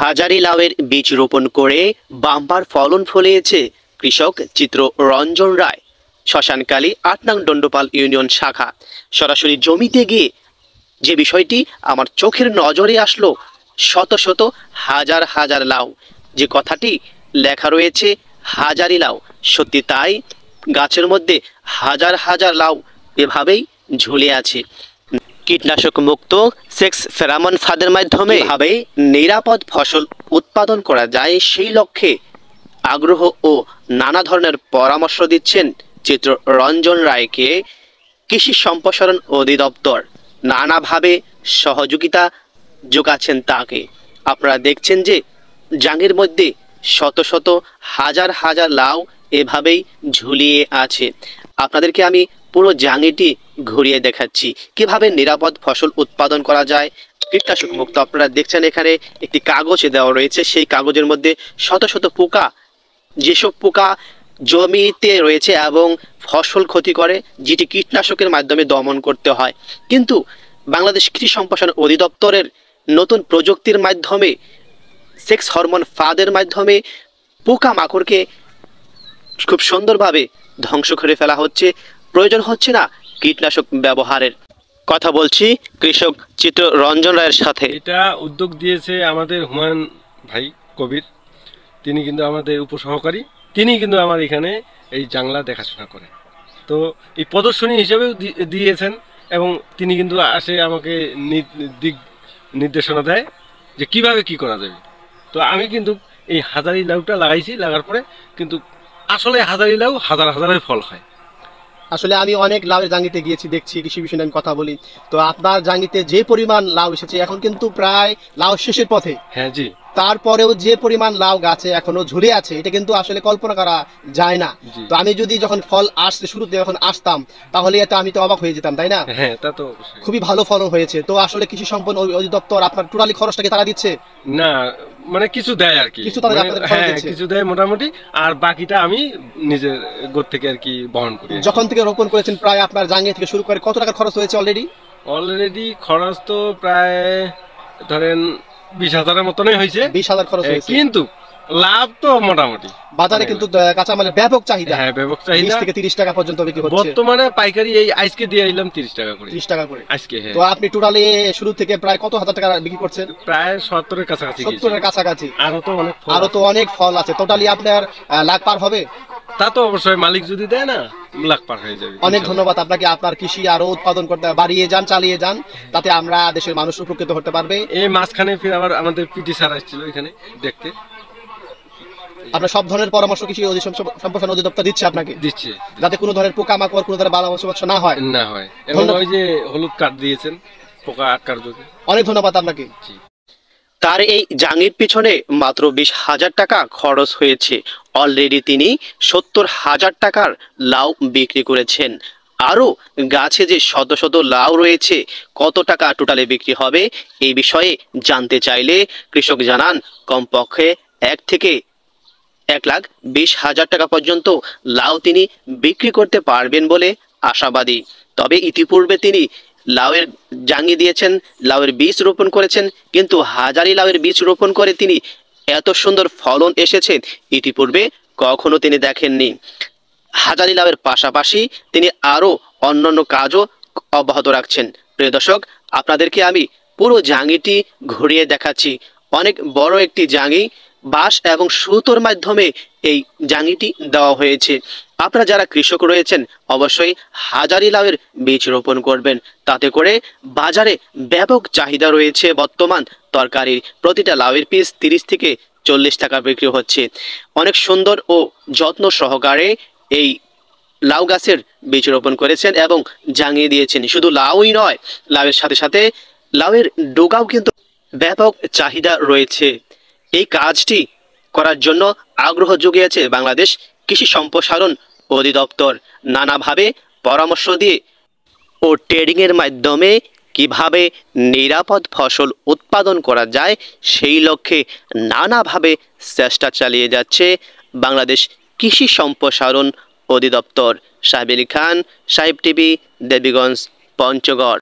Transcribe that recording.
হাজারি লাউয়ের বীজ রোপণ করে বাম্পার ফলন ফলিয়েছে কৃষক চিত্তরঞ্জন রায়। শ্মশানকালী ৮ নং দণ্ডপাল ইউনিয়ন শাখা। সরাসরি জমিতে গিয়ে যে বিষয়টি আমার চোখের নজরে আসলো, শত শত হাজার হাজার লাউ। যে কথাটি লেখা রয়েছে হাজারি লাউ, সত্যি তাই। গাছের মধ্যে হাজার হাজার লাউ এভাবেই ঝুলে আছে। কীটনাশক মুক্ত সেক্স ফেরামন ফাঁদের মাধ্যমে এভাবে নিরাপদ ফসল উৎপাদন করা যায়, সেই লক্ষ্যে আগ্রহ ও নানা ধরনের পরামর্শ দিচ্ছেন চিত্তরঞ্জন রায়কে কৃষি সম্প্রসারণ অধিদপ্তর। নানাভাবে সহযোগিতা যোগাচ্ছেন তাকে। আপনারা দেখছেন যে জাঙের মধ্যে শত শত হাজার হাজার লাউ এভাবেই ঝুলিয়ে আছে। আপনাদেরকে আমি পুরো জাঙিটি ঘুরিয়ে দেখাচ্ছি কিভাবে নিরাপদ ফসল উৎপাদন করা যায়, কীটনাশক মুক্ত। আপনারা দেখছেন এখানে একটি কাগজ দেওয়া রয়েছে, সেই কাগজের মধ্যে শত শত পোকা, যেসব পোকা জমিতে রয়েছে এবং ফসল ক্ষতি করে, যেটি কীটনাশকের মাধ্যমে দমন করতে হয়। কিন্তু বাংলাদেশ কৃষি সম্প্রসারণ অধিদপ্তরের নতুন প্রযুক্তির মাধ্যমে সেক্স হরমোন ফাঁদের মাধ্যমে পোকা মাকড়কে খুব সুন্দরভাবে ধ্বংস করে ফেলা হচ্ছে। প্রয়োজন হচ্ছে না কীটনাশক ব্যবহারের। কথা বলছি কৃষক চিত্তরঞ্জন রায়ের সাথে। এটা উদ্যোগ দিয়েছে আমাদের হুমায়ুন ভাই কবির। তিনি কিন্তু আমাদের উপসহকারী, তিনি কিন্তু আমার এখানে এই জাংলা দেখাশোনা করেন। তো এই প্রদর্শনী হিসেবেও দিয়েছেন এবং তিনি কিন্তু আসে আমাকে দিক নির্দেশনা দেয় যে কিভাবে কি করা যাবে। তো আমি কিন্তু এই হাজারি লাউটা লাগাইছি, লাগার পরে কিন্তু আসলে হাজারি লাউ হাজার হাজারের ফল হয়। আসলে আমি অনেক লাউয়ের জাঙ্গিতে গিয়েছি, দেখছি, কৃষি বিষয়ে আমি কথা বলি। তো আপনার জাঙ্গিতে যে পরিমাণ লাউ এসেছে, এখন কিন্তু প্রায় লাউ শেষের পথে। হ্যাঁ জি। তারপরেও যে পরিমাণ লাউ গাছে এখনো ঝুলে আছে, এটা কিন্তু আসলে কল্পনা করা যায় না। তো আমি যদি যখন ফল আসতে শুরুতে যখন আসতাম, তাহলে এটা আমি তো অবাক হয়ে যেতাম, তাই না? হ্যাঁ, তা তো খুবই ভালো ফলন হয়েছে। তো আসলে কৃষি সম্পন্ন অধিদপ্তর আপনার টোটালি খরচটাকে তারা দিচ্ছে না, মানে কিছু দেয় আর কি, হ্যাঁ কিছু দেয় মোটামুটি, আর বাকিটা আমি নিজের গোর থেকে আর কি বহন করি। যখন থেকে রোপণ করেছেন প্রায় আপনার জাঙ্গিয়া থেকে শুরু করে কত টাকা খরচ হয়েছে অলরেডি খরচ তো প্রায় ধরেন 20,000-এর মতনই হয়েছে। 20,000 খরচ হয়েছে, কিন্তু লাভ তো মোটামুটি। বাজারে কিন্তু কাঁচামালের ব্যাপক চাহিদা। হ্যাঁ, ব্যাপক চাহিদা। 20 থেকে 30 টাকা পর্যন্ত বিক্রি হচ্ছে বর্তমানে পাইকারি। এই আজকে দিয়ে দিলাম 30 টাকা করে। 30 টাকা করে আজকে। হ্যাঁ। তো আপনি টোটালি শুরু থেকে প্রায় কত হাজার টাকা বিক্রি করছেন? প্রায় 70-এর কাছাকাছি। 70-এর কাছাকাছি। আরো তো অনেক ফল আছে। টোটালি আপনার লাখ পার হবে। তা তো অবশ্যই, মালিক যদি দেয় না, লাখ পার হয়ে যাবে। অনেক ধন্যবাদ আপনাকে। আপনার কৃষি আরো উৎপাদন করতে বাড়িয়ে যান, চালিয়ে যান, তাতে আমরা দেশের মানুষ উপকৃত হতে পারবে। এই মাঝখানে ফির আবার আমাদের পিটি স্যার আসছিল এখানে দেখতে। আপনার সব ধরনের পরামর্শ কৃষি সম্প্রসারণ অধিদপ্তর দিচ্ছে আপনাকে, যাতে কোনো ধরনের পোকামাকড়, কোনো ধরনের বালা সমস্যা না হয়। এবং ওই যে হলুদ কার্ড দিয়েছেন পোকা আটকার জন্য। অনেক ধন্যবাদ আপনাকে। তার এই জাঙির পিছনে মাত্র 20,000 টাকা খরচ হয়েছে। অলরেডি তিনি 70,000 টাকার লাউ বিক্রি করেছেন। আরও গাছে যে শত শত লাউ রয়েছে, কত টাকা টোটালে বিক্রি হবে এই বিষয়ে জানতে চাইলে কৃষক জানান কমপক্ষে 1 থেকে 1,20,000 টাকা পর্যন্ত লাউ তিনি বিক্রি করতে পারবেন বলে আশাবাদী। তবে ইতিপূর্বে তিনি লাউয়ের জাঙি দিয়েছেন, লাউয়ের বীজ রোপণ করেছেন, কিন্তু হাজারি লাউয়ের বীজ রোপণ করে তিনি এত সুন্দর ফলন এসেছে ইতিপূর্বে কখনো তিনি দেখেননি। হাজারি লাউয়ের পাশাপাশি তিনি আরও অন্যান্য কাজও অব্যাহত রাখছেন। প্রিয় দর্শক, আপনাদেরকে আমি পুরো জাঙিটি ঘুরিয়ে দেখাচ্ছি। অনেক বড় একটি জাঙি, বাঁশ এবং সুতোর মাধ্যমে এই জাঙিটি দেওয়া হয়েছে। আপনারা যারা কৃষক রয়েছেন অবশ্যই হাজারি লাউয়ের বীজ রোপণ করবেন, তাতে করে বাজারে ব্যাপক চাহিদা রয়েছে। বর্তমান তরকারির প্রতিটা লাউয়ের পিস 30 থেকে 40 টাকা বিক্রি হচ্ছে। অনেক সুন্দর ও যত্ন সহকারে এই লাউ গাছের বীজ রোপণ করেছেন এবং জাঙিয়ে দিয়েছেন। শুধু লাউই নয়, লাউয়ের সাথে সাথে লাউয়ের ডোগাও কিন্তু ব্যাপক চাহিদা রয়েছে। এই কাজটি করার জন্য আগ্রহ জুগিয়েছে বাংলাদেশ কৃষি সম্প্রসারণ অধিদপ্তর। নানাভাবে পরামর্শ দিয়ে ও ট্রেডিংয়ের মাধ্যমে কিভাবে নিরাপদ ফসল উৎপাদন করা যায় সেই লক্ষ্যে নানাভাবে চেষ্টা চালিয়ে যাচ্ছে বাংলাদেশ কৃষি সম্প্রসারণ অধিদপ্তর। সাহেব আলী খান, সাহেব টিভি, দেবীগঞ্জ, পঞ্চগড়।